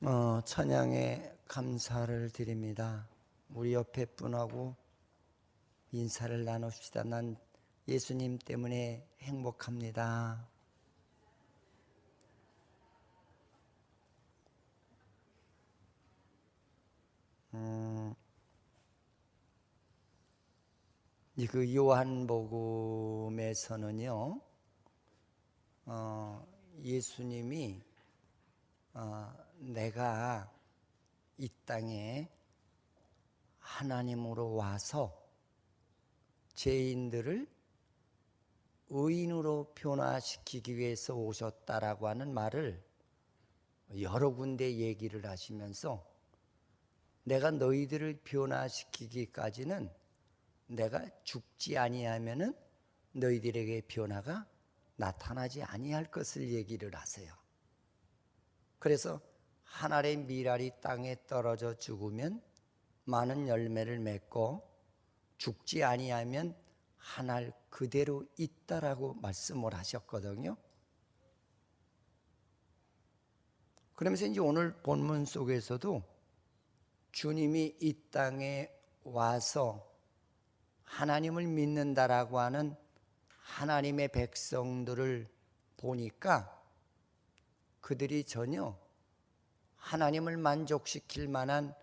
찬양에 감사를 드립니다. 우리 옆에 분하고 인사를 나눕시다. 난 예수님 때문에 행복합니다. 그 요한복음에서는요, 예수님이 내가 이 땅에 하나님으로 와서 죄인들을 의인으로 변화시키기 위해서 오셨다라고 하는 말을 여러 군데 얘기를 하시면서 내가 너희들을 변화시키기까지는 내가 죽지 아니하면은 너희들에게 변화가 나타나지 아니할 것을 얘기를 하세요. 그래서 하늘의 밀알이 땅에 떨어져 죽으면 많은 열매를 맺고 죽지 아니하면 하늘 그대로 있다라고 말씀을 하셨거든요. 그러면서 이제 오늘 본문 속에서도 주님이 이 땅에 와서 하나님을 믿는다라고 하는 하나님의 백성들을 보니까 그들이 전혀 하나님을 만족시킬 만한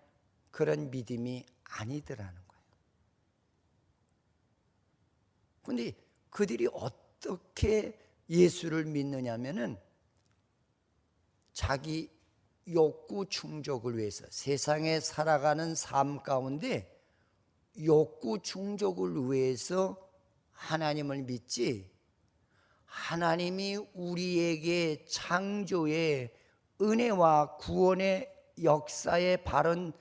그런 믿음이 아니더라는 거예요. 그런데 그들이 어떻게 예수를 믿느냐면은 자기 욕구 충족을 위해서 세상에 살아가는 삶 가운데 욕구 충족을 위해서 하나님을 믿지, 하나님이 우리에게 창조의 은혜와 구원의 역사의 바른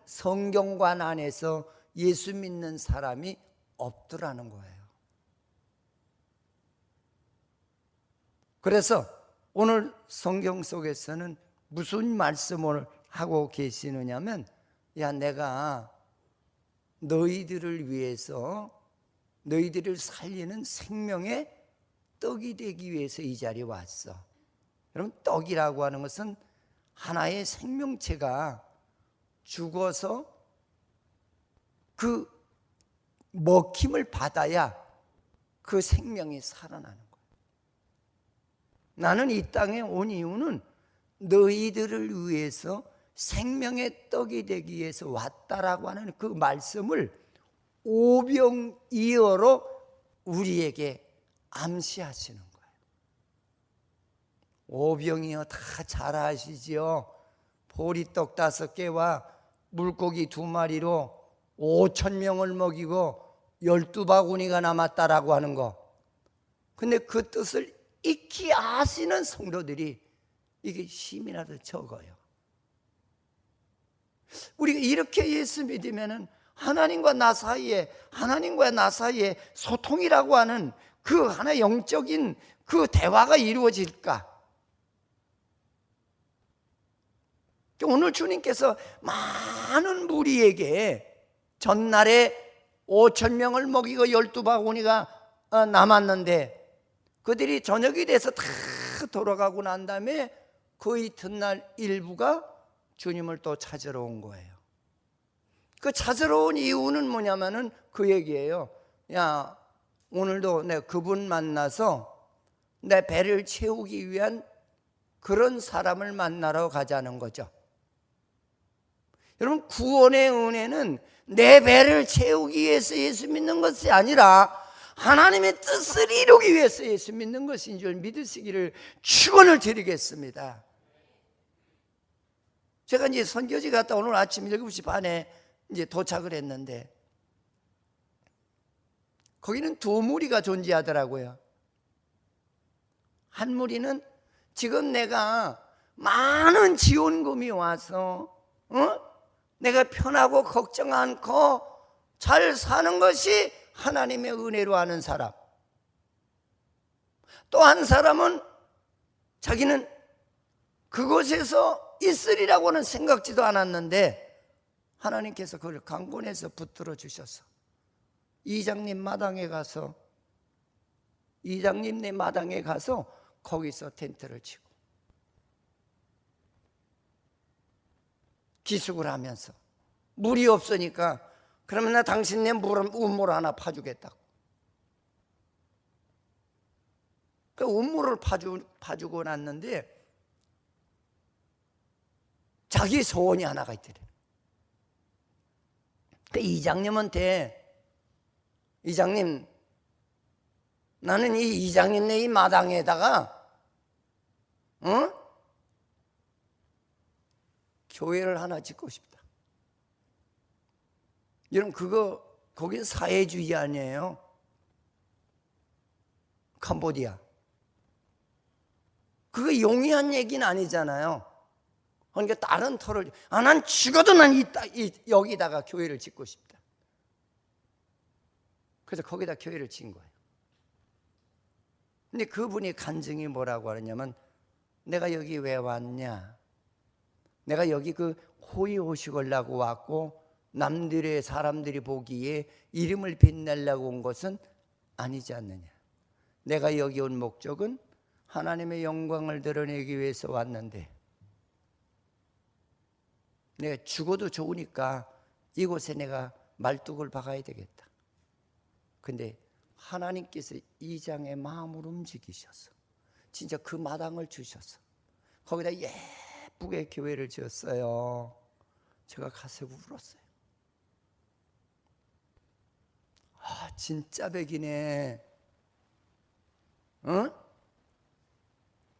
성경관 안에서 예수 믿는 사람이 없더라는 거예요. 그래서 오늘 성경 속에서는 무슨 말씀을 하고 계시느냐면, 야, 내가 너희들을 위해서 너희들을 살리는 생명의 떡이 되기 위해서 이 자리에 왔어. 여러분, 떡이라고 하는 것은 하나의 생명체가 죽어서 그 먹힘을 받아야 그 생명이 살아나는 거예요. 나는 이 땅에 온 이유는 너희들을 위해서 생명의 떡이 되기 위해서 왔다라고 하는 그 말씀을 오병이어로 우리에게 암시하시는 거예요. 오병이어 다 잘 아시지요? 보리떡 5개와 물고기 2마리로 5,000명을 먹이고 12바구니가 남았다라고 하는 거. 근데 그 뜻을 익히 아시는 성도들이 이게 힘이라도 적어요. 우리가 이렇게 예수 믿으면은 하나님과 나 사이에 소통이라고 하는 그 하나의 영적인 그 대화가 이루어질까? 오늘 주님께서 많은 무리에게 전날에 5,000명을 먹이고 12바구니가 남았는데 그들이 저녁이 돼서 다 돌아가고 난 다음에 그 이튿날 일부가 주님을 또 찾으러 온 거예요. 그 찾으러 온 이유는 뭐냐면은 그 얘기예요. 야, 오늘도 내가 그분 만나서 내 배를 채우기 위한 그런 사람을 만나러 가자는 거죠. 여러분, 구원의 은혜는 내 배를 채우기 위해서 예수 믿는 것이 아니라 하나님의 뜻을 이루기 위해서 예수 믿는 것인 줄 믿으시기를 축원을 드리겠습니다. 제가 이제 선교지 갔다 오늘 아침 7시 반에 이제 도착을 했는데 거기는 2무리가 존재하더라고요. 한 무리는 지금 내가 많은 지원금이 와서 내가 편하고 걱정 않고 잘 사는 것이 하나님의 은혜로 하는 사람. 또 한 사람은 자기는 그곳에서 있으리라고는 생각지도 않았는데 하나님께서 그걸 강권해서 붙들어 주셔서 이장님 마당에 가서 거기서 텐트를 치고 기숙을 하면서 물이 없으니까 그러면 나 당신네 우물 하나 파주겠다고. 그 우물을 파주고 났는데 자기 소원이 하나가 있더래. 그 이장님한테, 이장님, 나는 이 이장님네 이 마당에다가 교회를 하나 짓고 싶다. 여러분, 거긴 사회주의 아니에요? 캄보디아. 그거 용이한 얘기는 아니잖아요. 그러니까 다른 터를, 난 죽어도 난 여기다가 교회를 짓고 싶다. 그래서 거기다 교회를 지은 거예요. 근데 그분이 간증이 뭐라고 하느냐면, 내가 여기 왜 왔냐? 내가 여기 그 호의호식하려고 왔고 남들의 사람들이 보기에 이름을 빛내려고 온 것은 아니지 않느냐. 내가 여기 온 목적은 하나님의 영광을 드러내기 위해서 왔는데 내가 죽어도 좋으니까 이곳에 내가 말뚝을 박아야 되겠다. 근데 하나님께서 이장의 마음을 움직이셔서 진짜 그 마당을 주셔서 거기다 예쁘게 교회를 지었어요. 제가 가서 울었어요. 진짜 백이네. 응?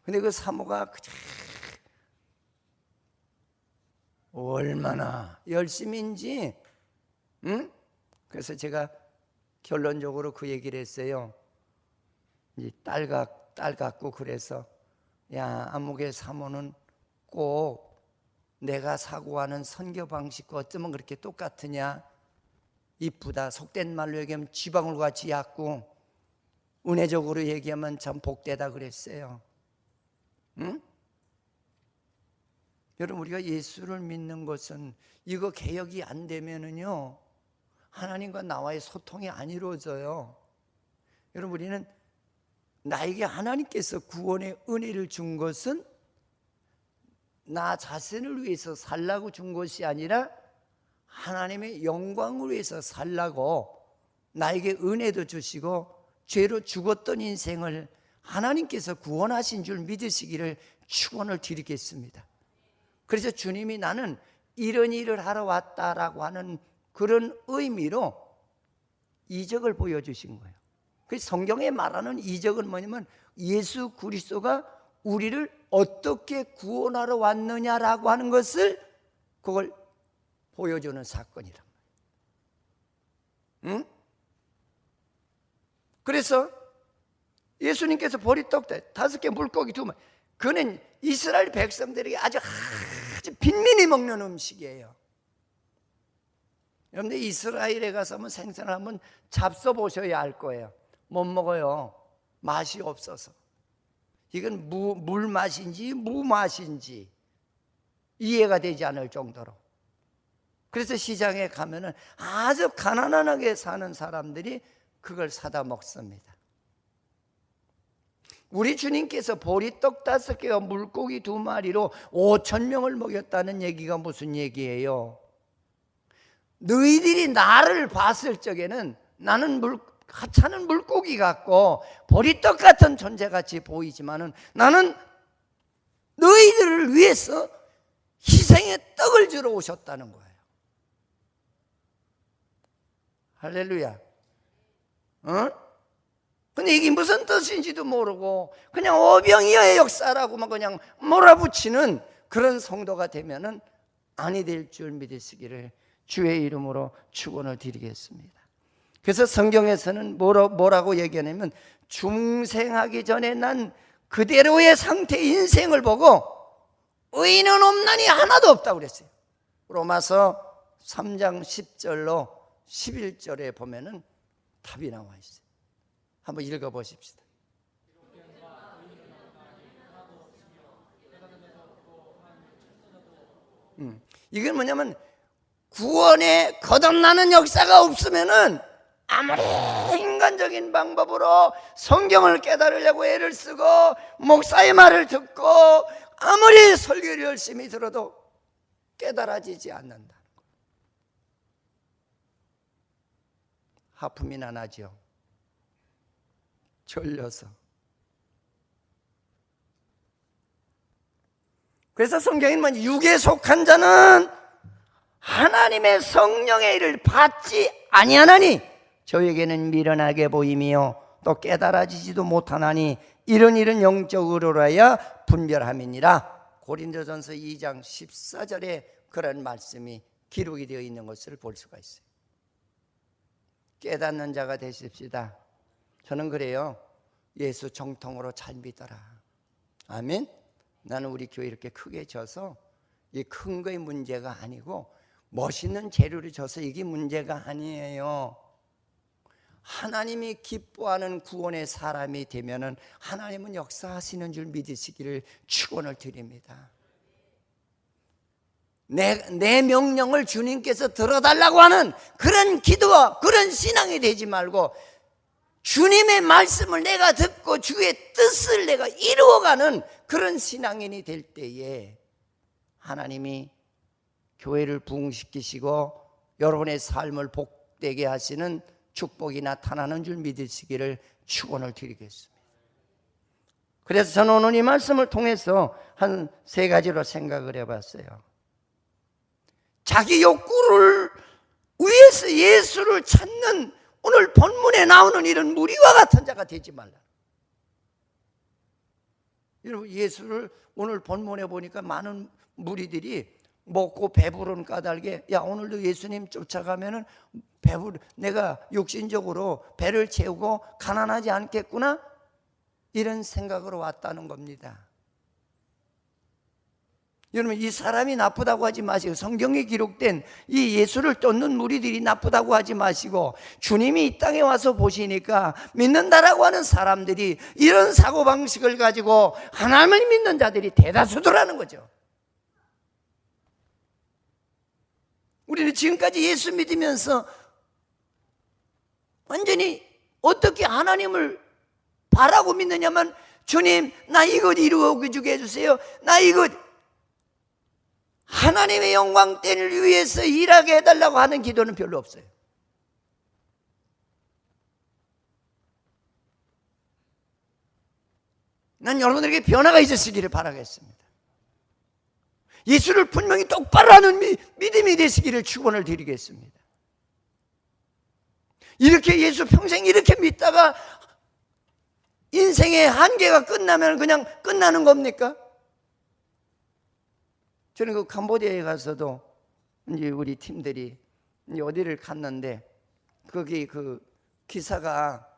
근데 그 사모가 얼마나 열심인지, 응? 그래서 제가 결론적으로 그 얘기를 했어요. 이제 딸 갖고 그래서, 야, 안목의 사모는 꼭 내가 사고하는 선교 방식과 어쩌면 그렇게 똑같으냐? 이쁘다. 속된 말로 얘기하면 지방울 같이 얕고, 은혜적으로 얘기하면 참 복되다 그랬어요. 응? 여러분, 우리가 예수를 믿는 것은 이거 개혁이 안 되면은요, 하나님과 나와의 소통이 안 이루어져요. 여러분, 우리는 나에게 하나님께서 구원의 은혜를 준 것은 나 자신을 위해서 살라고 준 것이 아니라 하나님의 영광을 위해서 살라고 나에게 은혜도 주시고 죄로 죽었던 인생을 하나님께서 구원하신 줄 믿으시기를 축원을 드리겠습니다. 그래서 주님이 나는 이런 일을 하러 왔다라고 하는 그런 의미로 이적을 보여주신 거예요. 그래서 성경에 말하는 이적은 뭐냐면 예수 그리스도가 우리를 어떻게 구원하러 왔느냐라고 하는 것을 그걸 보여주는 사건이란 말이에요. 응? 그래서 예수님께서 보리떡 5개 물고기 2마리, 그는 이스라엘 백성들에게 아주 빈민이 먹는 음식이에요. 여러분들 이스라엘에 가서 한번 생선을 한번 잡숴 보셔야 알 거예요. 못 먹어요. 맛이 없어서. 이건 물 맛인지 무 맛인지 이해가 되지 않을 정도로. 그래서 시장에 가면은 아주 가난하게 사는 사람들이 그걸 사다 먹습니다. 우리 주님께서 보리떡 5개와 물고기 2마리로 5,000명을 먹였다는 얘기가 무슨 얘기예요? 너희들이 나를 봤을 적에는 나는 하찮은 물고기 같고 보리떡 같은 존재같이 보이지만은 나는 너희들을 위해서 희생의 떡을 주러 오셨다는 거예요. 할렐루야. 근데 이게 무슨 뜻인지도 모르고 그냥 오병이어의 역사라고만 그냥 몰아붙이는 그런 성도가 되면은 아니 될 줄 믿으시기를 주의 이름으로 축원을 드리겠습니다. 그래서 성경에서는 뭐라고 얘기하냐면 중생하기 전에 난 그대로의 상태 인생을 보고 의인은 없나니 하나도 없다고 그랬어요. 로마서 3장 10절로 11절에 보면은 답이 나와 있어요. 한번 읽어보십시다. 이건 뭐냐면 구원에 거듭나는 역사가 없으면은 아무리 인간적인 방법으로 성경을 깨달으려고 애를 쓰고 목사의 말을 듣고 아무리 설교를 열심히 들어도 깨달아지지 않는다는 거예요. 하품이나 나죠. 졸려서. 그래서 성경에 보면 육에 속한 자는 하나님의 성령의 일을 받지 아니하나니 저에게는 미련하게 보이며 또 깨달아지지도 못하나니 이런 일은 영적으로 하여 분별함이니라. 고린도전서 2장 14절에 그런 말씀이 기록이 되어 있는 것을 볼 수가 있어요. 깨닫는 자가 되십시다. 저는 그래요. 예수 정통으로 잘 믿어라. 아멘. 나는 우리 교회 이렇게 크게 져서 이 큰 거의 문제가 아니고 멋있는 재료를 줘서 이게 문제가 아니에요. 하나님이 기뻐하는 구원의 사람이 되면은 하나님은 역사하시는 줄 믿으시기를 축원을 드립니다. 내 명령을 주님께서 들어달라고 하는 그런 기도와 그런 신앙이 되지 말고 주님의 말씀을 내가 듣고 주의 뜻을 내가 이루어가는 그런 신앙인이 될 때에 하나님이 교회를 부흥시키시고 여러분의 삶을 복되게 하시는 축복이 나타나는 줄 믿으시기를 축원을 드리겠습니다. 그래서 저는 오늘 이 말씀을 통해서 한 세 가지로 생각을 해봤어요. 자기 욕구를 위해서 예수를 찾는 오늘 본문에 나오는 이런 무리와 같은 자가 되지 말라. 여러분, 예수를 오늘 본문에 보니까 많은 무리들이 먹고 배부른 까닭에 야 오늘도 예수님 쫓아가면은 내가 육신적으로 배를 채우고 가난하지 않겠구나 이런 생각으로 왔다는 겁니다. 여러분, 이 사람이 나쁘다고 하지 마시고 성경에 기록된 이 예수를 쫓는 무리들이 나쁘다고 하지 마시고 주님이 이 땅에 와서 보시니까 믿는다라고 하는 사람들이 이런 사고방식을 가지고 하나님을 믿는 자들이 대다수더라는 거죠. 우리는 지금까지 예수 믿으면서 완전히 어떻게 하나님을 바라고 믿느냐면 주님 나 이것 이루어주게 해주세요. 나 이것 하나님의 영광 때를 위해서 일하게 해달라고 하는 기도는 별로 없어요. 난 여러분들에게 변화가 있으시기를 바라겠습니다. 예수를 분명히 똑바로 하는 믿음이 되시기를 축원을 드리겠습니다. 이렇게 예수 평생 이렇게 믿다가 인생의 한계가 끝나면 그냥 끝나는 겁니까? 저는 그 캄보디아에 가서도 이제 우리 팀들이 이제 어디를 갔는데 거기 그 기사가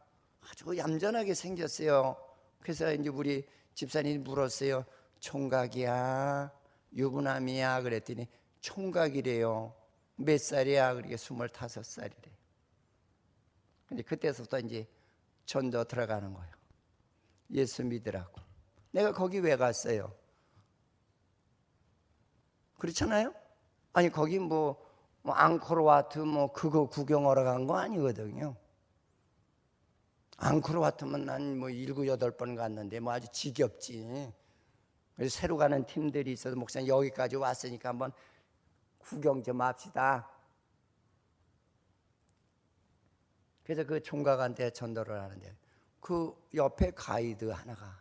아주 얌전하게 생겼어요. 그래서 이제 우리 집사님이 물었어요. 총각이야? 유부남이야? 그랬더니 총각이래요. 몇 살이야? 그러니까 25살이래. 근데 그때부터 이제 전도 들어가는 거예요. 예수 믿으라고. 내가 거기 왜 갔어요? 그렇잖아요? 아니 거기 뭐 앙코르와트 그거 구경하러 간 거 아니거든요. 앙코르와트면 난 7, 8번 갔는데 아주 지겹지. 그래서 새로 가는 팀들이 있어서 목사님 여기까지 왔으니까 한번 구경 좀 합시다. 그래서 그 총각한테 전도를 하는데 그 옆에 가이드 하나가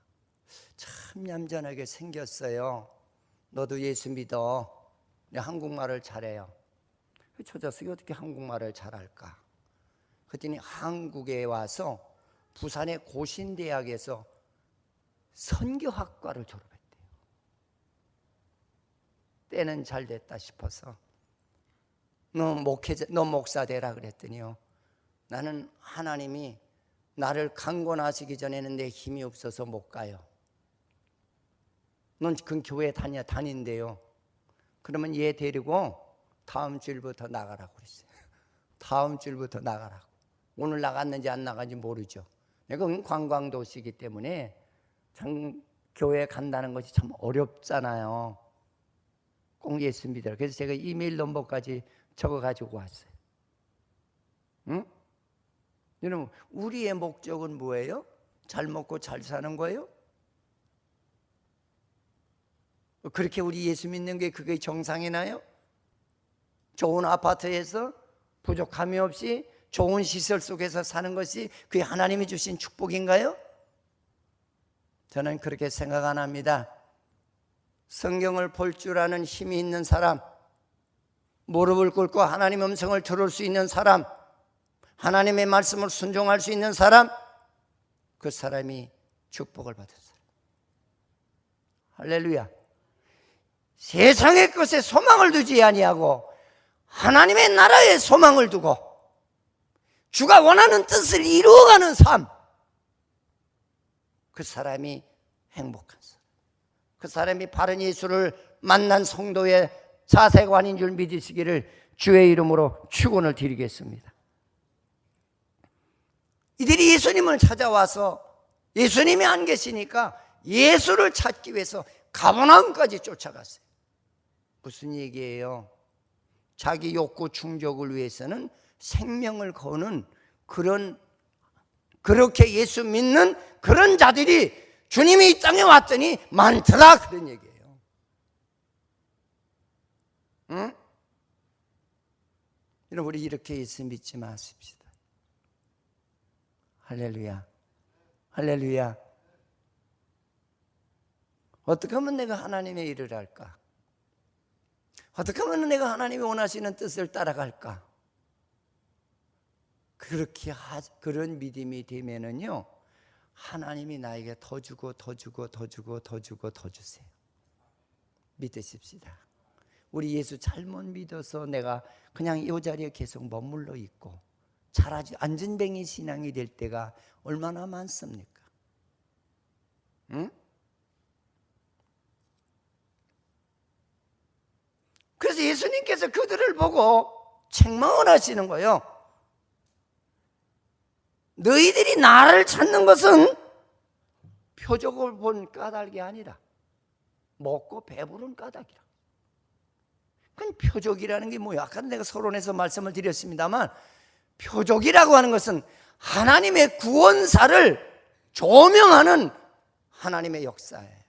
참 얌전하게 생겼어요. 너도 예수 믿어. 한국말을 잘해요. 저 자식이 어떻게 한국말을 잘할까? 그랬더니 한국에 와서 부산의 고신대학에서 선교학과를 졸업했대요. 때는 잘 됐다 싶어서 너 목사 되라 그랬더니요. 나는 하나님이 나를 강권하시기 전에는 내 힘이 없어서 못 가요. 넌 그 교회 다닌대요. 그러면 얘 데리고 다음 주일부터 나가라고 그랬어요. 다음 주일부터 나가라고. 오늘 나갔는지 안 나간지 모르죠. 여기 관광도시이기 때문에 참 교회 간다는 것이 참 어렵잖아요. 꼭 예수 믿으라. 그래서 제가 이메일 넘버까지 적어가지고 왔어요. 응? 여러분, 우리의 목적은 뭐예요? 잘 먹고 잘 사는 거예요? 그렇게 우리 예수 믿는 게 그게 정상이나요? 좋은 아파트에서 부족함이 없이 좋은 시설 속에서 사는 것이 그게 하나님이 주신 축복인가요? 저는 그렇게 생각 안 합니다. 성경을 볼 줄 아는 힘이 있는 사람, 무릎을 꿇고 하나님 음성을 들을 수 있는 사람, 하나님의 말씀을 순종할 수 있는 사람, 그 사람이 축복을 받은 사람. 할렐루야. 세상의 것에 소망을 두지 아니하고 하나님의 나라에 소망을 두고 주가 원하는 뜻을 이루어가는 삶, 그 사람이 행복한 사람, 그 사람이 바른 예수를 만난 성도의 자세관인 줄 믿으시기를 주의 이름으로 축원을 드리겠습니다. 이들이 예수님을 찾아와서 예수님이 안 계시니까 예수를 찾기 위해서 가버나움까지 쫓아갔어요. 무슨 얘기예요? 자기 욕구 충족을 위해서는 생명을 거는 그렇게 예수 믿는 그런 자들이 주님이 이 땅에 왔더니 많더라, 그런 얘기예요. 응? 여러분, 우리 이렇게 예수 믿지 마십시다. 할렐루야. 할렐루야. 어떻게 하면 내가 하나님의 일을 할까? 어떻게 하면 내가 하나님이 원하시는 뜻을 따라갈까? 그런 믿음이 되면은요, 하나님이 나에게 더 주고 더 주고 더 주고 더 주고 더 주세요. 믿으십시다. 우리 예수 잘못 믿어서 내가 그냥 이 자리에 계속 머물러 있고 잘하지 안전뱅이 신앙이 될 때가 얼마나 많습니까? 응? 그래서 예수님께서 그들을 보고 책망을 하시는 거예요. 너희들이 나를 찾는 것은 표적을 본 까닭이 아니라 먹고 배부른 까닭이라. 그건 표적이라는 게 뭐예요? 아까 내가 서론에서 말씀을 드렸습니다만, 표적이라고 하는 것은 하나님의 구원사를 조명하는 하나님의 역사예요.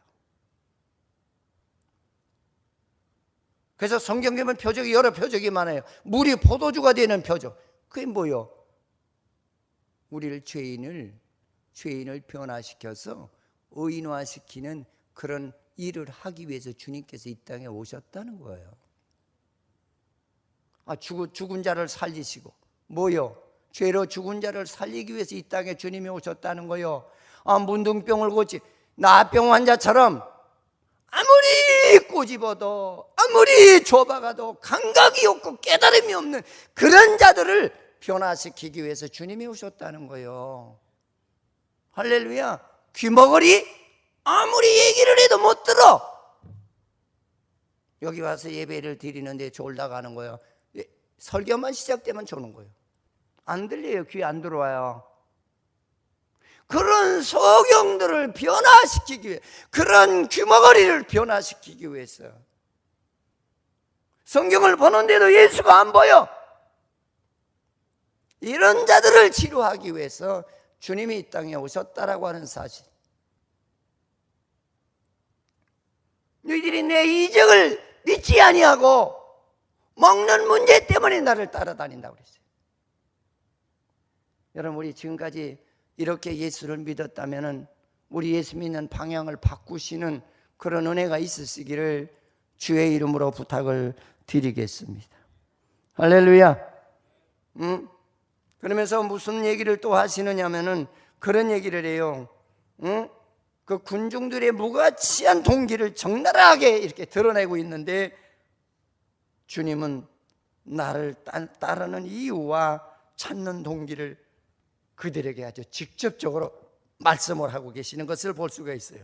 그래서 성경 보면 표적이 여러 표적이 많아요. 물이 포도주가 되는 표적. 그게 뭐예요? 우리를 죄인을 변화시켜서 의인화시키는 그런 일을 하기 위해서 주님께서 이 땅에 오셨다는 거예요. 죽은 자를 살리시고, 뭐요? 죄로 죽은 자를 살리기 위해서 이 땅에 주님이 오셨다는 거요. 문둥병을 고치 나병 환자처럼 아무리 꼬집어도 아무리 좁아가도 감각이 없고 깨달음이 없는 그런 자들을 변화시키기 위해서 주님이 오셨다는 거예요. 할렐루야. 귀머거리 아무리 얘기를 해도 못 들어. 여기 와서 예배를 드리는데 졸다 가는 거예요. 설교만 시작되면 조는 거예요. 안 들려요. 귀 안 들어와요. 그런 소경들을 변화시키기 위해, 그런 귀머거리를 변화시키기 위해서 성경을 보는데도 예수가 안 보여. 이런 자들을 치료하기 위해서 주님이 이 땅에 오셨다라고 하는 사실. 너희들이 내 이적을 믿지 아니하고 먹는 문제 때문에 나를 따라다닌다고 그랬어요. 여러분, 우리 지금까지 이렇게 예수를 믿었다면 우리 예수 믿는 방향을 바꾸시는 그런 은혜가 있으시기를 주의 이름으로 부탁을 드리겠습니다. 할렐루야. 그러면서 무슨 얘기를 또 하시느냐면은 그런 얘기를 해요. 그 군중들의 무가치한 동기를 적나라하게 이렇게 드러내고 있는데, 주님은 나를 따르는 이유와 찾는 동기를 그들에게 아주 직접적으로 말씀을 하고 계시는 것을 볼 수가 있어요.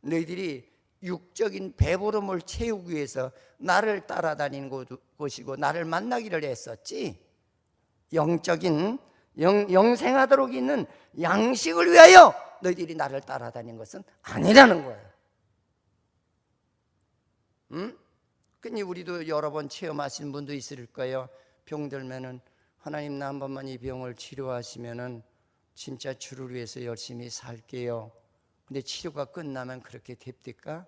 너희들이 육적인 배부름을 채우기 위해서 나를 따라다니는 것이고 나를 만나기를 했었지, 영적인 영생하도록 있는 양식을 위하여 너희들이 나를 따라다니는 것은 아니라는 거예요. 그니 우리도 여러 번 체험하신 분도 있을 거예요. 병 들면은 하나님, 나 한 번만 이 병을 치료하시면은 진짜 주를 위해서 열심히 살게요. 근데 치료가 끝나면 그렇게 됩니까?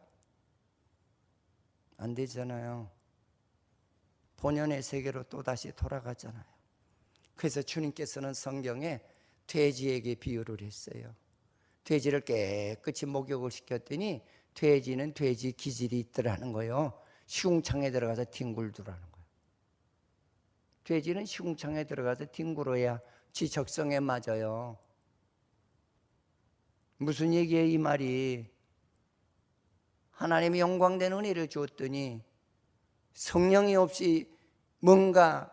안 되잖아요. 본연의 세계로 또다시 돌아가잖아요. 그래서 주님께서는 성경에 돼지에게 비유를 했어요. 돼지를 깨끗이 목욕을 시켰더니 돼지는 돼지 기질이 있더라는 거예요. 시궁창에 들어가서 뒹굴더라는 거예요. 돼지는 시궁창에 들어가서 뒹굴어야 지 적성에 맞아요. 무슨 얘기예요 이 말이? 하나님이 영광된 은혜를 주었더니 성령이 없이 뭔가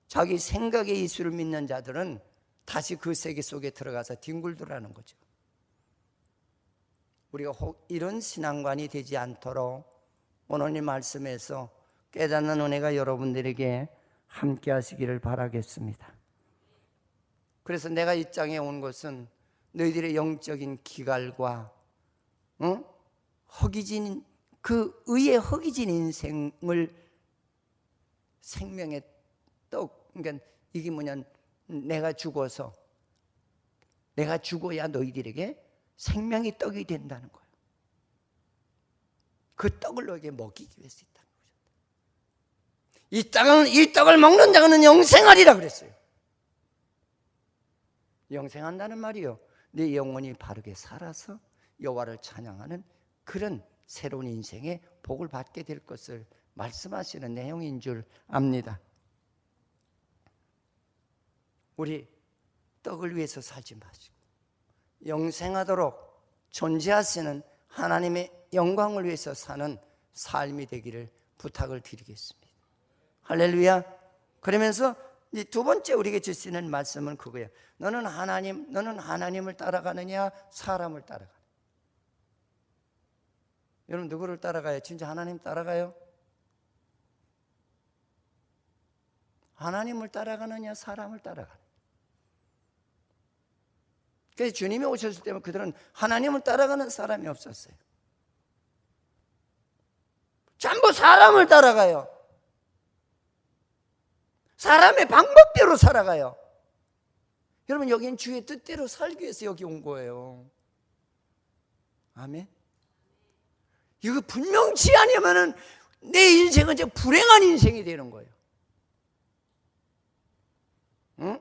자기 생각의 이수를 믿는 자들은 다시 그 세계 속에 들어가서 뒹굴더라는 거죠. 우리가 이런 신앙관이 되지 않도록 오늘 이 말씀에서 깨닫는 은혜가 여러분들에게 함께 하시기를 바라겠습니다. 그래서 내가 이 땅에 온 것은 너희들의 영적인 기갈과 허기진 그 의에 허기진 인생을 생명의 떡, 그러니까 이게 뭐냐면 내가 죽어야 너희들에게 생명의 떡이 된다는 거예요. 그 떡을 너에게 먹이기 위해서 있다는 거죠. 이 떡을 먹는 자는 영생하리라 그랬어요. 영생한다는 말이요, 내 영혼이 바르게 살아서 여호와를 찬양하는 그런 새로운 인생의 복을 받게 될 것을 말씀하시는 내용인 줄 압니다. 우리 떡을 위해서 살지 마시고 영생하도록 존재하시는 하나님의 영광을 위해서 사는 삶이 되기를 부탁을 드리겠습니다. 할렐루야. 그러면서 이제 두 번째 우리에게 주시는 말씀은 그거예요. 너는 하나님을 따라가느냐 사람을 따라가느냐. 여러분 누구를 따라가요? 진짜 하나님 따라가요? 하나님을 따라가느냐 사람을 따라가느냐. 그래서 주님이 오셨을 때 그들은 하나님을 따라가는 사람이 없었어요. 전부 사람을 따라가요. 사람의 방법대로 살아가요. 여러분 여기는 주의 뜻대로 살기 위해서 여기 온 거예요. 아멘. 이거 분명치 않으면은 내 인생은 이제 불행한 인생이 되는 거예요. 응?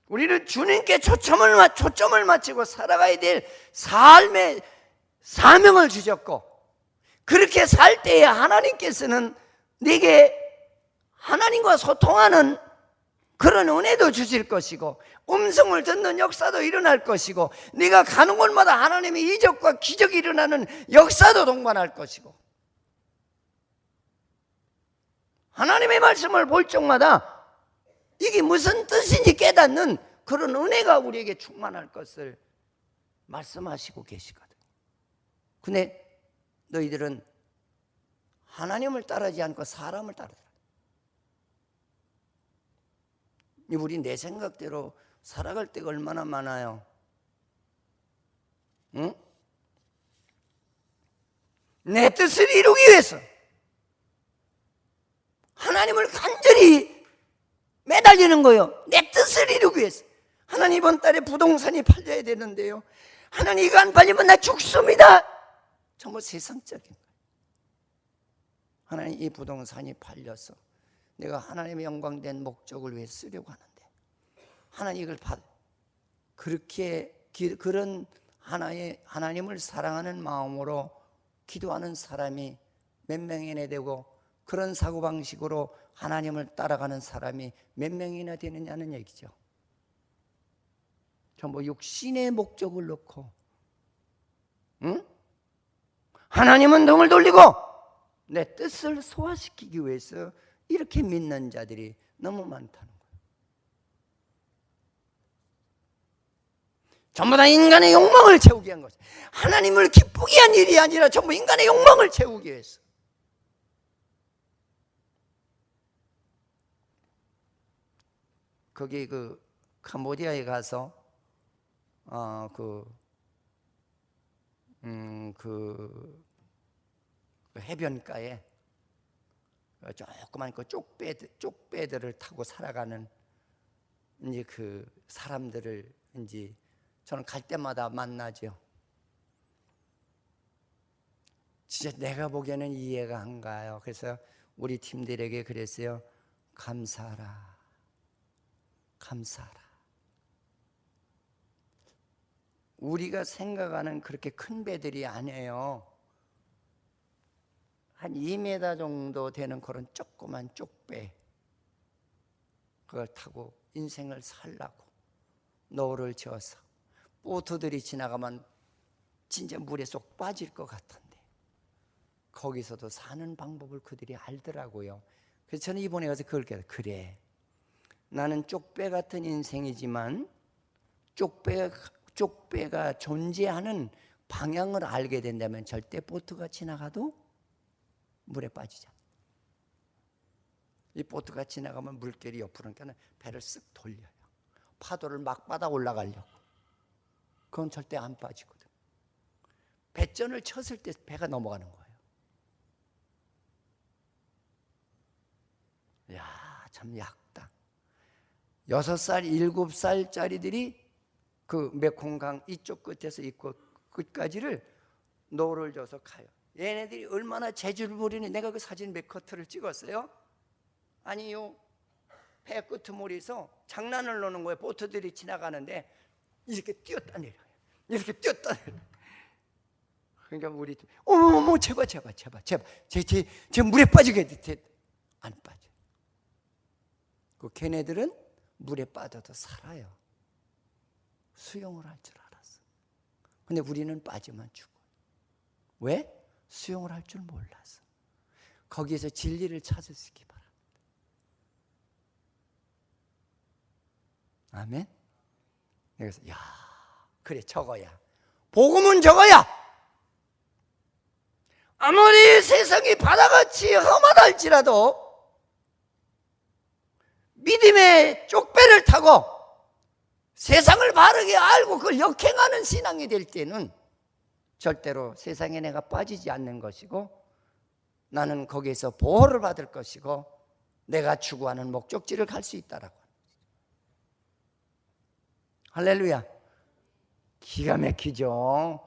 우리는 주님께 초점을 맞추고 살아가야 될 삶의 사명을 주셨고, 그렇게 살 때에 하나님께서는 내게 하나님과 소통하는 그런 은혜도 주실 것이고 음성을 듣는 역사도 일어날 것이고 네가 가는 곳마다 하나님의 이적과 기적이 일어나는 역사도 동반할 것이고 하나님의 말씀을 볼 적마다 이게 무슨 뜻인지 깨닫는 그런 은혜가 우리에게 충만할 것을 말씀하시고 계시거든요. 근데 너희들은 하나님을 따르지 않고 사람을 따르더라. 우리 내 생각대로 살아갈 때가 얼마나 많아요. 응? 내 뜻을 이루기 위해서 하나님을 간절히 매달리는 거예요. 내 뜻을 이루기 위해서. 하나님 이번 달에 부동산이 팔려야 되는데요, 하나님 이거 안 팔리면 나 죽습니다. 정말 세상적인 거예요. 하나님 이 부동산이 팔려서 내가 하나님의 영광된 목적을 위해 쓰려고 하는데 하나님 이걸 그렇게 그런 하나님을 사랑하는 마음으로 기도하는 사람이 몇 명이나 되고 그런 사고방식으로 하나님을 따라가는 사람이 몇 명이나 되느냐는 얘기죠. 전부 육신의 목적을 놓고 하나님은 등을 돌리고 내 뜻을 소화시키기 위해서 이렇게 믿는 자들이 너무 많다는 거예요. 전부 다 인간의 욕망을 채우기 위한 거죠. 하나님을 기쁘게 한 일이 아니라 전부 인간의 욕망을 채우기 위해서. 거기 그 캄보디아에 가서 그 해변가에 조그만 그 쪽배들을 타고 살아가는 이제 그 사람들을 이제 저는 갈 때마다 만나죠. 진짜 내가 보기에는 이해가 안 가요. 그래서 우리 팀들에게 그랬어요. 감사하라. 감사하라. 우리가 생각하는 그렇게 큰 배들이 아니에요. 한 2m 정도 되는 그런 조그만 쪽배, 그걸 타고 인생을 살라고 노를 저어서 보트들이 지나가면 진짜 물에 쏙 빠질 것 같은데 거기서도 사는 방법을 그들이 알더라고요. 그래서 저는 이번에 가서 그걸 깨달았어요. 그래, 나는 쪽배 같은 인생이지만 쪽배가 존재하는 방향을 알게 된다면 절대 보트가 지나가도 물에 빠지지 않아요. 이 보트가 지나가면 물결이 옆으로 오니까 배를 쓱 돌려요. 파도를 막 받아 올라가려고. 그건 절대 안 빠지거든. 배전을 쳤을 때 배가 넘어가는 거예요. 야, 참 얕다. 6살, 7살짜리들이 그 메콩강 이쪽 끝에서 이 끝까지를 노를 져서 가요. 얘네들이 얼마나 재주를 부리는, 내가 그 사진 몇 커트를 찍었어요. 아니요, 배 끄트머리에서 장난을 놓는 거예요. 보트들이 지나가는데 이렇게 뛰었다 내려요. 이렇게 뛰었다 내려요. 그러니까 우리 어머 제발 제 물에 빠지게 안 빠져. 그 걔네들은 물에 빠져도 살아요. 수영을 할 줄 알았어. 근데 우리는 빠지면 죽어. 왜? 수영을 할 줄 몰라서. 거기에서 진리를 찾으시기 바랍니다. 아멘. 그래서 야, 그래, 저거야. 복음은 저거야. 아무리 세상이 바다같이 험하달지라도 믿음의 쪽배를 타고 세상을 바르게 알고 그걸 역행하는 신앙이 될 때는 절대로 세상에 내가 빠지지 않는 것이고, 나는 거기에서 보호를 받을 것이고, 내가 추구하는 목적지를 갈 수 있다라고. 할렐루야. 기가 막히죠.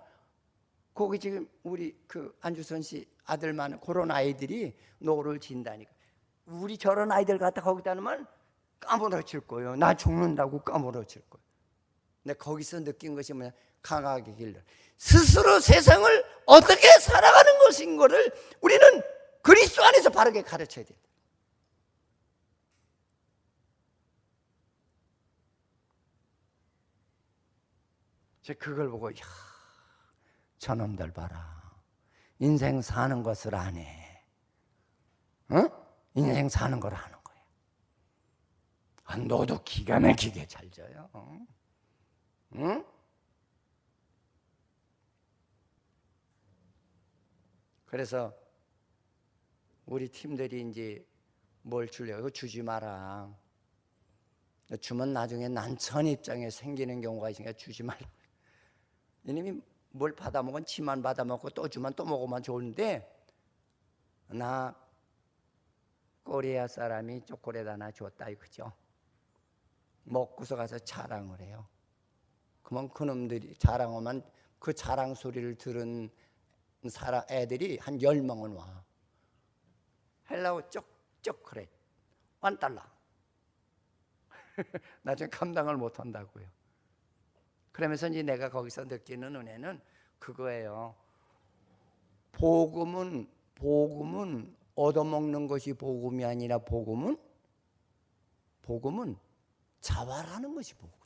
거기 지금 우리 그 안주선 씨 아들만 그런 아이들이 노를 진다니까. 우리 저런 아이들 갖다 거기다 놓으면 까무러질 거예요. 나 죽는다고 까무러질 거예요. 근데 거기서 느낀 것이 뭐냐? 강하게 길러 스스로 세상을 어떻게 살아가는 것인 거를 우리는 그리스도 안에서 바르게 가르쳐야 돼요. 제가 그걸 보고, 이야, 저놈들 봐라. 인생 사는 것을 안 해. 응? 인생 사는 걸 하는 거야. 아, 너도 기가 막히게 잘 져요. 응? 그래서 우리 팀들이 이제 뭘 주려고, 이거 주지 마라. 주면 나중에 난처한 입장에 생기는 경우가 있으니까 주지 말라. 이놈이 뭘 받아먹은 치만 받아먹고 또 주면 또 먹으면 좋은데, 나 코리아 사람이 초콜릿 하나 줬다 이거죠. 먹고서 가서 자랑을 해요. 그러면 그놈들이 자랑하면 그 자랑 소리를 들은 애들이 한 10명은 와. 헬라고 쪽쪽그래 $1. 나중에 감당을 못한다고요. 그러면서 이제 내가 거기서 느끼는 은혜는 그거예요. 복음은 얻어먹는 것이 복음이 아니라 복음은 자활하는 것이 복음이에요.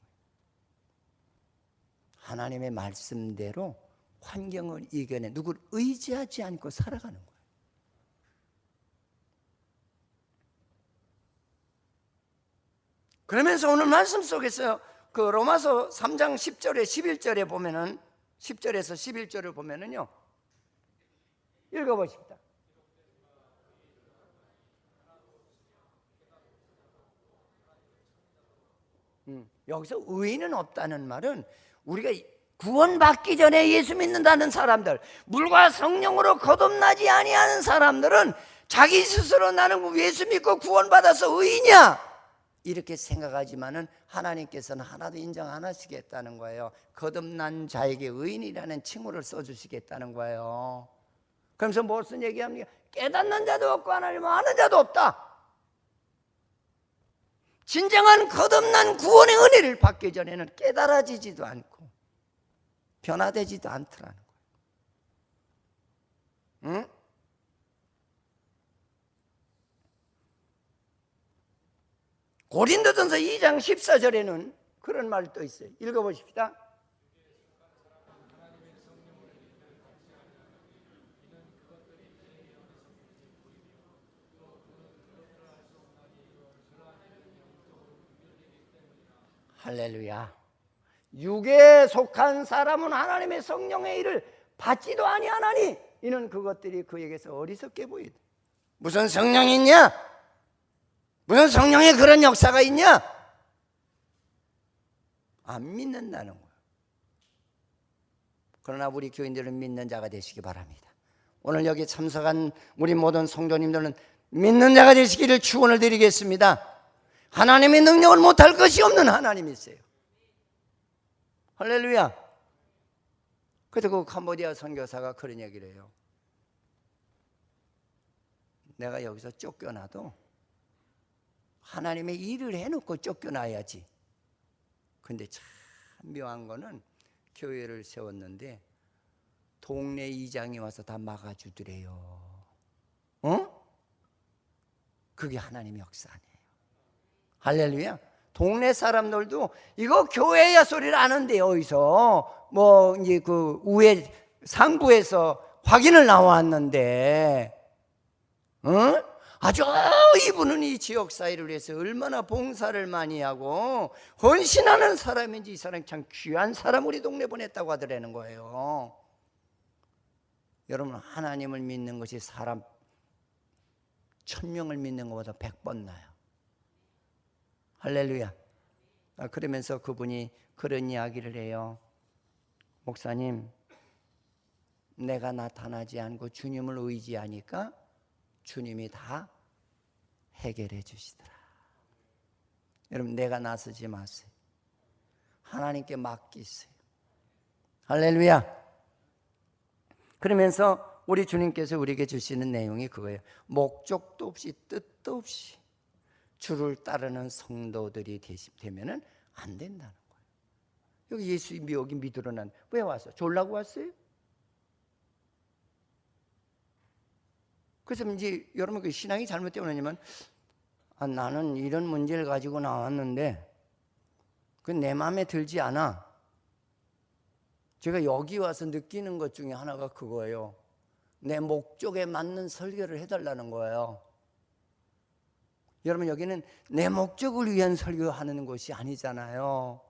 하나님의 말씀대로 환경을 이겨내 누구를 의지하지 않고 살아가는 거예요. 그러면서 오늘 말씀 속에서 그 로마서 3장 10절에 11절에 보면은 10절에서 11절을 보면은요, 읽어보십시다. 여기서 의인은 없다는 말은 우리가 구원받기 전에 예수 믿는다는 사람들, 물과 성령으로 거듭나지 아니하는 사람들은 자기 스스로 나는 예수 믿고 구원받아서 의인이야 이렇게 생각하지만은 하나님께서는 하나도 인정 안 하시겠다는 거예요. 거듭난 자에게 의인이라는 칭호를 써주시겠다는 거예요. 그러면서 무슨 얘기합니까? 깨닫는 자도 없고 하나님을 아는 자도 없다. 진정한 거듭난 구원의 은혜를 받기 전에는 깨달아지지도 않고 변화되지도 않더라는 거예요. 응? 고린도전서 2장 14절에는 그런 말도 있어요. 읽어보십시다. 할렐루야. 육에 속한 사람은 하나님의 성령의 일을 받지도 아니하나니 이는 그것들이 그에게서 어리석게 보이다. 무슨 성령이 있냐? 무슨 성령의 그런 역사가 있냐? 안 믿는다는 거예요. 그러나 우리 교인들은 믿는 자가 되시기 바랍니다. 오늘 여기 참석한 우리 모든 성도님들은 믿는 자가 되시기를 축원을 드리겠습니다. 하나님의 능력을 못할 것이 없는 하나님이세요. 할렐루야. 그래서 그 캄보디아 선교사가 그런 얘기를 해요. 내가 여기서 쫓겨나도 하나님의 일을 해놓고 쫓겨나야지. 근데 참 묘한 거는 교회를 세웠는데 동네 이장이 와서 다 막아주더래요. 그게 하나님의 역사 아니에요. 할렐루야. 동네 사람들도 이거 교회야 소리를 아는데 어디서 뭐 이제 그 우회 상부에서 확인을 나왔는데, 아주 이분은 이 지역 사회를 위해서 얼마나 봉사를 많이 하고 헌신하는 사람인지 이 사람 참 귀한 사람 우리 동네 보냈다고 하더라는 거예요. 여러분, 하나님을 믿는 것이 사람 1000명을 믿는 것보다 100번 나아요. 할렐루야. 그러면서 그분이 그런 이야기를 해요. 목사님, 내가 나타나지 않고 주님을 의지하니까 주님이 다 해결해 주시더라. 여러분, 내가 나서지 마세요. 하나님께 맡기세요. 할렐루야. 그러면서 우리 주님께서 우리에게 주시는 내용이 그거예요. 목적도 없이 뜻도 없이 주를 따르는 성도들이 되면은 안 된다는 거예요. 여기 예수 여기 믿으러 난 왜 왔어? 졸라고 왔어요? 그래서 이제 여러분 그 신앙이 잘못되어 오냐면 나는 이런 문제를 가지고 나왔는데 그 내 마음에 들지 않아. 제가 여기 와서 느끼는 것 중에 하나가 그거예요. 내 목적에 맞는 설교를 해달라는 거예요. 여러분, 여기는 내 목적을 위한 설교하는 곳이 아니잖아요.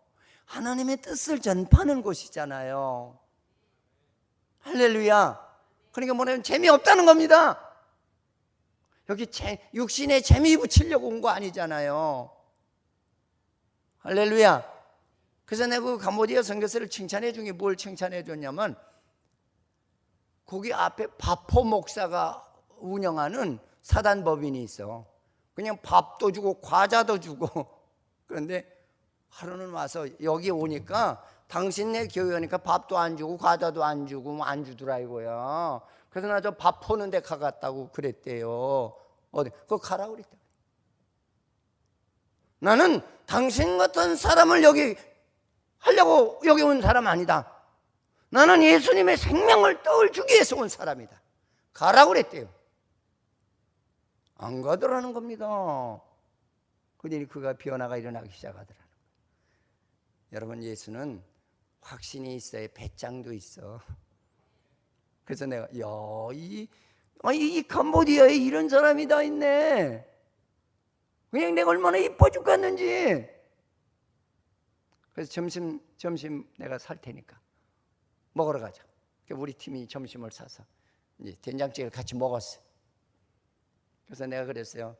하나님의 뜻을 전파하는 곳이잖아요. 할렐루야. 그러니까 뭐냐면 재미없다는 겁니다. 여기 육신에 재미 붙이려고 온 거 아니잖아요. 할렐루야. 그래서 내가 그 캄보디아 선교사를 칭찬해 준 게 뭘 칭찬해 줬냐면 거기 앞에 바포 목사가 운영하는 사단법인이 있어. 그냥 밥도 주고 과자도 주고. 그런데 하루는 와서 여기 오니까 당신네 교회 오니까 밥도 안 주고 과자도 안 주고 안 주더라고요. 그래서 나 저 밥 포는 데 가갔다고 그랬대요. 어디? 그거 가라고 그랬대. 나는 당신 같은 사람을 여기 하려고 여기 온 사람 아니다. 나는 예수님의 생명을 떠올주기 위해서 온 사람이다. 가라고 그랬대요. 안 가더라는 겁니다. 그러니 그가 변화가 일어나기 시작하더라는 거예요. 여러분, 예수는 확신이 있어야 배짱도 있어. 그래서 내가 이 캄보디아에 이런 사람이 다 있네. 그냥 내가 얼마나 이뻐 죽겠는지. 그래서 점심 내가 살 테니까 먹으러 가자. 우리 팀이 점심을 사서 이제 된장찌개를 같이 먹었어요. 그래서 내가 그랬어요.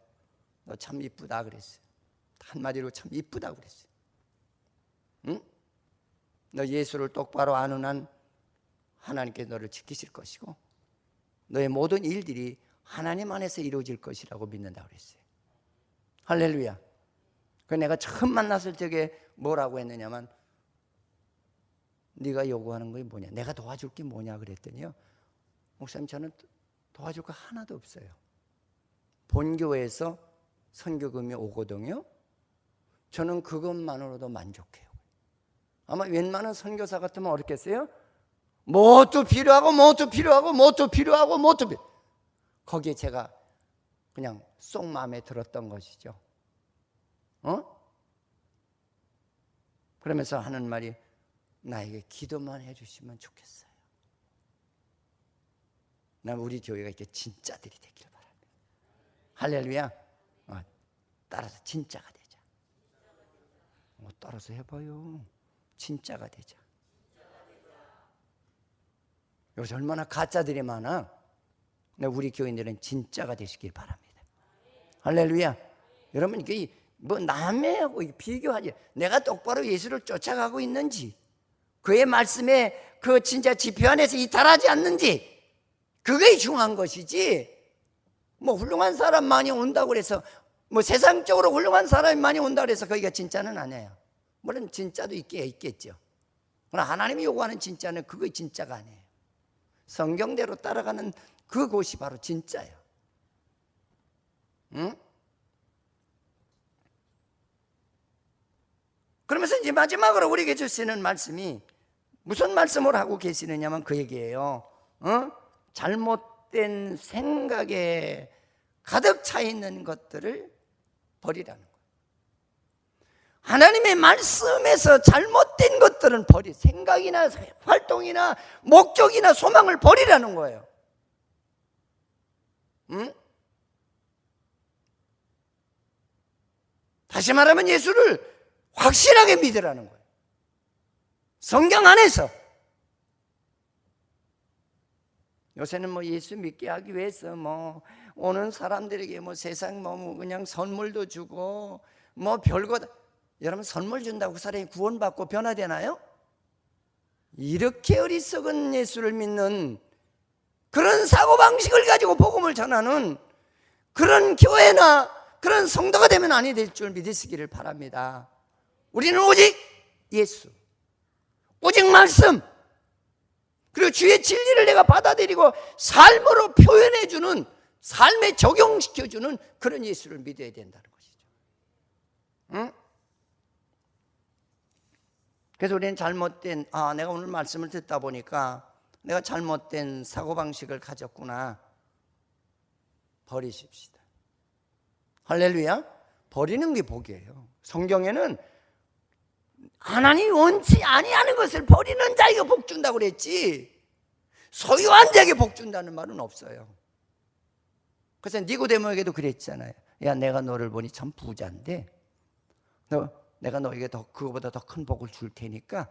너 참 이쁘다 그랬어요. 한마디로 참 이쁘다 그랬어요. 응? 너 예수를 똑바로 아는 한 하나님께 너를 지키실 것이고 너의 모든 일들이 하나님 안에서 이루어질 것이라고 믿는다 그랬어요. 할렐루야. 그 내가 처음 만났을 적에 뭐라고 했느냐면 네가 요구하는 게 뭐냐, 내가 도와줄 게 뭐냐 그랬더니요, 목사님 저는 도와줄 거 하나도 없어요. 본교회에서 선교금이 오거든요. 저는 그것만으로도 만족해요. 아마 웬만한 선교사 같으면 어렵겠어요? 뭣도 필요하고 뭣도 필요하고 뭣도 필요하고 뭣도 필요하고, 거기에 제가 그냥 쏙 마음에 들었던 것이죠. 그러면서 하는 말이, 나에게 기도만 해주시면 좋겠어요. 난 우리 교회가 이렇게 진짜들이 되길 바랍니다. 할렐루야. 따라서 진짜가 되자. 따라서 해봐요. 진짜가 되자. 요새 얼마나 가짜들이 많아. 우리 교인들은 진짜가 되시길 바랍니다. 할렐루야. 여러분, 이게 뭐 남하고 비교하지, 내가 똑바로 예수를 쫓아가고 있는지, 그의 말씀에 그 진짜 지표 안에서 이탈하지 않는지, 그게 중요한 것이지, 뭐 훌륭한 사람 많이 온다고 그래서, 뭐 세상적으로 훌륭한 사람이 많이 온다고 해서 거기가 진짜는 아니에요. 물론 진짜도 있겠죠. 그러나 하나님이 요구하는 진짜는 그게 진짜가 아니에요. 성경대로 따라가는 그곳이 바로 진짜예요. 응? 그러면서 이제 마지막으로 우리에게 주시는 말씀이 무슨 말씀을 하고 계시느냐면 그 얘기예요. 잘못된 생각에 가득 차 있는 것들을 버리라는 거예요. 하나님의 말씀에서 잘못된 것들은 생각이나 활동이나 목적이나 소망을 버리라는 거예요. 다시 말하면 예수를 확실하게 믿으라는 거예요. 성경 안에서. 요새는 뭐 예수 믿게 하기 위해서 뭐 오는 사람들에게 뭐 세상 뭐 그냥 선물도 주고 뭐 별거 다. 여러분, 선물 준다고 그 사람이 구원받고 변화되나요? 이렇게 어리석은 예수를 믿는 그런 사고방식을 가지고 복음을 전하는 그런 교회나 그런 성도가 되면 아니 될 줄 믿으시기를 바랍니다. 우리는 오직 예수, 오직 말씀, 그리고 주의 진리를 내가 받아들이고 삶으로 표현해주는, 삶에 적용시켜주는 그런 예수를 믿어야 된다는 것이죠. 응? 그래서 우리는 잘못된, 내가 오늘 말씀을 듣다 보니까 내가 잘못된 사고방식을 가졌구나. 버리십시다. 할렐루야. 버리는 게 복이에요. 성경에는 하나님이 원치 아니하는 것을 버리는 자에게 복 준다고 그랬지, 소유한 자에게 복 준다는 말은 없어요. 그래서 니고데모에게도 그랬잖아요. 야, 내가 너를 보니 참 부자인데 내가 너에게 그거보다 더 큰 복을 줄 테니까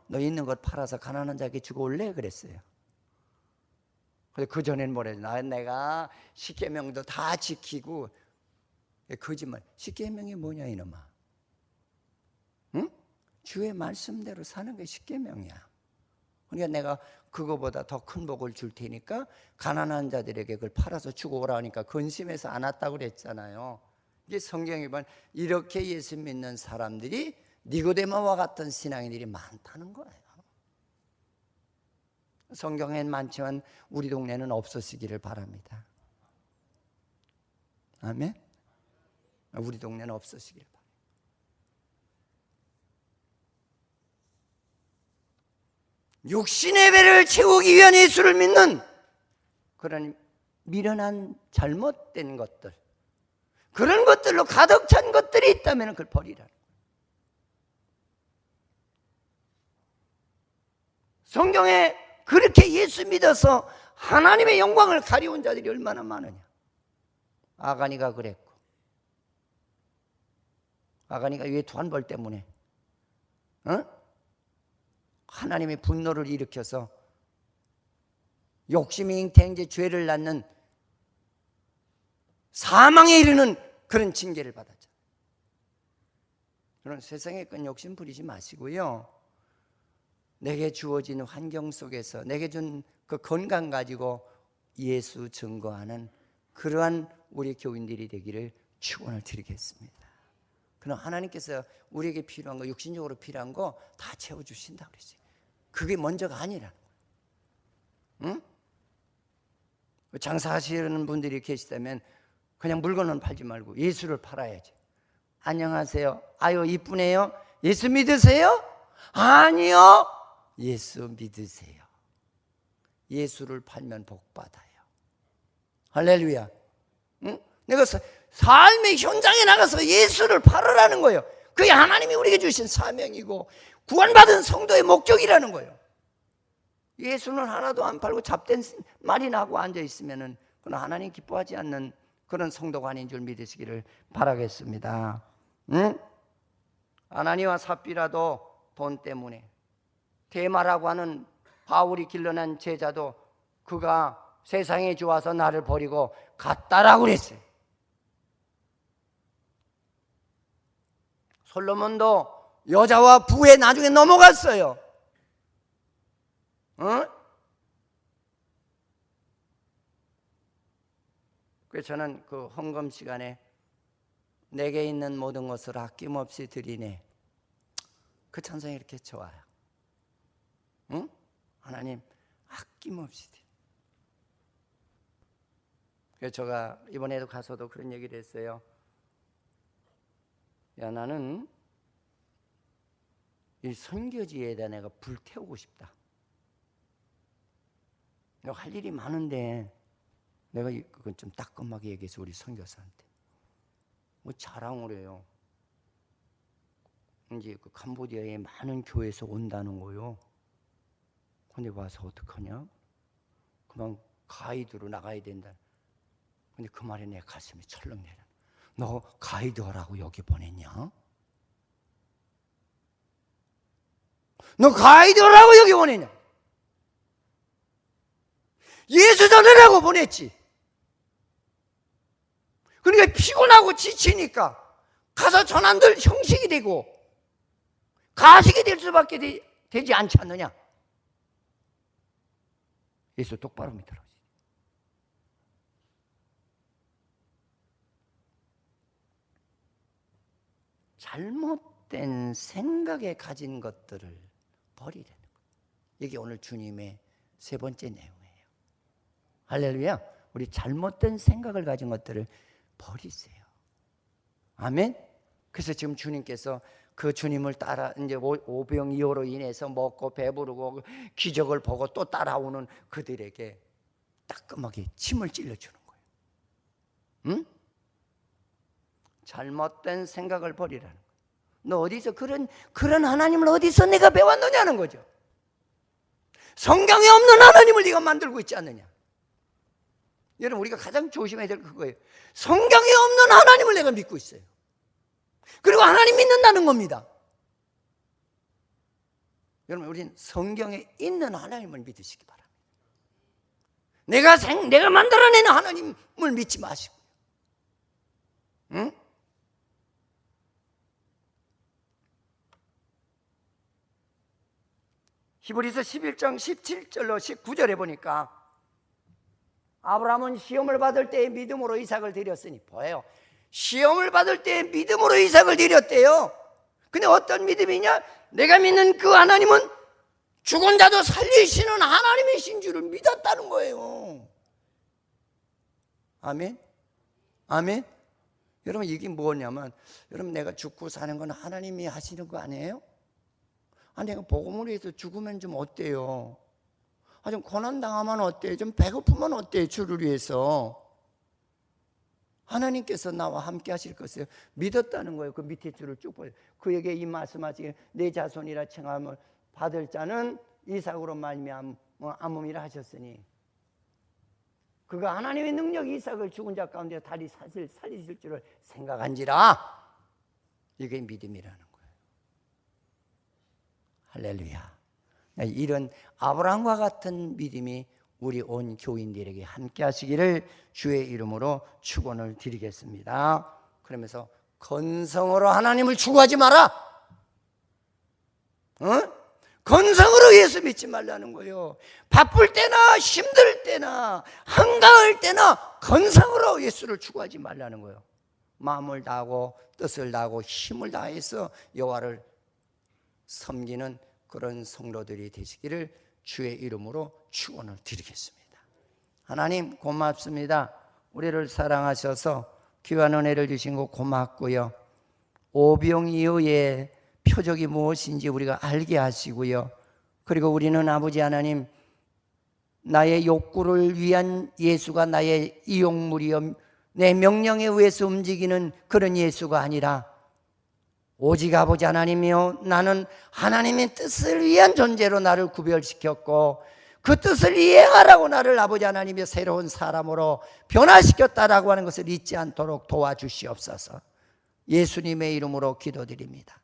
너 있는 것 팔아서 가난한 자에게 주고 올래? 그랬어요. 그래서 그 전에는 뭐래요? 내가 십계명도 다 지키고. 거짓말. 십계명이 뭐냐 이놈아. 응? 주의 말씀대로 사는 게 십계명이야. 그러니까 내가 그거보다 더 큰 복을 줄 테니까 가난한 자들에게 그걸 팔아서 주고 오라 하니까 근심해서 안 왔다고 그랬잖아요. 이게 성경에 보면 이렇게 예수 믿는 사람들이 니고데모와 같은 신앙인들이 많다는 거예요. 성경엔 많지만 우리 동네는 없어지기를 바랍니다. 아멘. 우리 동네는 없어지기를 바랍니다. 육신의 배를 채우기 위한 예수를 믿는 그런 미련한 잘못된 것들, 그런 것들로 가득 찬 것들이 있다면 그걸 버리라. 성경에 그렇게 예수 믿어서 하나님의 영광을 가리운 자들이 얼마나 많으냐. 아가니가 그랬고, 아가니가 왜 두한벌 때문에 하나님의 분노를 일으켜서 욕심이 잉태한 죄를 낳는 사망에 이르는 그런 징계를 받았죠. 그런 세상에 큰 욕심 부리지 마시고요, 내게 주어진 환경 속에서 내게 준 그 건강 가지고 예수 증거하는 그러한 우리 교인들이 되기를 축원을 드리겠습니다. 그럼 하나님께서 우리에게 필요한 거, 육신적으로 필요한 거 다 채워주신다고 그러지. 그게 먼저가 아니라는 거예요. 응? 장사하시는 분들이 계시다면 그냥 물건은 팔지 말고 예수를 팔아야지. 안녕하세요. 아유 이쁘네요. 예수 믿으세요? 아니요. 예수 믿으세요. 예수를 팔면 복 받아요. 할렐루야. 응? 내가 삶의 현장에 나가서 예수를 팔으라는 거예요. 그게 하나님이 우리에게 주신 사명이고 구원받은 성도의 목적이라는 거예요. 예수는 하나도 안 팔고 잡된 말이나 하고 앉아있으면 그건 하나님 기뻐하지 않는 그런 성도가 아닌 줄 믿으시기를 바라겠습니다. 응? 아나니와 삽비라도 돈 때문에, 데마라고 하는 바울이 길러낸 제자도 그가 세상에 좋아서 나를 버리고 갔다라고 그랬어요. 솔로몬도 여자와 부에 나중에 넘어갔어요. 그래서 저는 그 헌금 시간에 내게 있는 모든 것을 아낌없이 드리네, 그 찬송이 이렇게 좋아요. 응? 하나님 아낌없이 드리. 그래서 제가 이번에도 가서도 그런 얘기를 했어요. 야, 나는 이 선교지에다 내가 불태우고 싶다. 내가 할 일이 많은데 내가 그건 좀 따끔하게 얘기해서 우리 선교사한테 뭐 자랑을 해요. 이제 그 캄보디아에 많은 교회에서 온다는 거요. 근데 와서 어떡하냐? 그만 가이드로 나가야 된다. 근데 그 말에 내 가슴이 철렁 내려. 너 가이드 하라고 여기 보냈냐? 너 가이드 하라고 여기 보냈냐? 예수 전하라고 보냈지. 그러니까 피곤하고 지치니까 가서 전환들 형식이 되고 가식이 될 수밖에 되지 않지 않느냐? 예수 똑바로 믿으라. 잘못된 생각에 가진 것들을 버리라는 거예요. 이게 오늘 주님의 세 번째 내용이에요. 할렐루야. 우리 잘못된 생각을 가진 것들을 버리세요. 아멘. 그래서 지금 주님께서 그 주님을 따라 이제 오병이어로 인해서 먹고 배부르고 기적을 보고 또 따라오는 그들에게 따끔하게 침을 찔러주는 거예요. 응? 잘못된 생각을 버리라는 거예요. 너 어디서 그런 하나님을 어디서 내가 배웠느냐는 거죠. 성경에 없는 하나님을 네가 만들고 있지 않느냐. 여러분, 우리가 가장 조심해야 될 그거예요. 성경에 없는 하나님을 내가 믿고 있어요. 그리고 하나님 믿는다는 겁니다. 여러분, 우리는 성경에 있는 하나님을 믿으시기 바랍니다. 내가 만들어내는 하나님을 믿지 마시고요. 응? 히브리서 11장 17절로 19절에 보니까 아브라함은 시험을 받을 때에 믿음으로 이삭을 드렸으니, 보여요. 시험을 받을 때에 믿음으로 이삭을 드렸대요. 근데 어떤 믿음이냐? 내가 믿는 그 하나님은 죽은 자도 살리시는 하나님이신 줄을 믿었다는 거예요. 아멘? 아멘? 여러분, 이게 뭐냐면, 여러분, 내가 죽고 사는 건 하나님이 하시는 거 아니에요? 내가 복음을 위해서 죽으면 좀 어때요? 좀 고난당하면 어때요? 좀 배고프면 어때요? 주를 위해서. 하나님께서 나와 함께 하실 것을 믿었다는 거예요. 그 밑에 줄을 쭉 보세요. 그에게 이 말씀하시기를 내 자손이라 칭함을 받을 자는 이삭으로 말미암음이라 하셨으니, 그가 하나님의 능력이 이삭을 죽은 자 가운데 다리 살리실 줄을 생각한지라. 이게 믿음이라는 거예요. 할렐루야. 이런 아브라함과 같은 믿음이 우리 온 교인들에게 함께 하시기를 주의 이름으로 축원을 드리겠습니다. 그러면서 건성으로 하나님을 추구하지 마라. 건성으로 예수 믿지 말라는 거예요. 바쁠 때나 힘들 때나 한가할 때나 건성으로 예수를 추구하지 말라는 거예요. 마음을 다하고 뜻을 다하고 힘을 다해서 여호와를 섬기는 그런 성도들이 되시기를 주의 이름으로 축원을 드리겠습니다. 하나님 고맙습니다. 우리를 사랑하셔서 귀한 은혜를 주신 거 고맙고요. 오병 이후에 표적이 무엇인지 우리가 알게 하시고요. 그리고 우리는 아버지 하나님, 나의 욕구를 위한 예수가 나의 이용물이요, 내 명령에 의해서 움직이는 그런 예수가 아니라 오직 아버지 하나님이요, 나는 하나님의 뜻을 위한 존재로 나를 구별시켰고 그 뜻을 이행하라고 나를 아버지 하나님의 새로운 사람으로 변화시켰다라고 하는 것을 잊지 않도록 도와주시옵소서. 예수님의 이름으로 기도드립니다.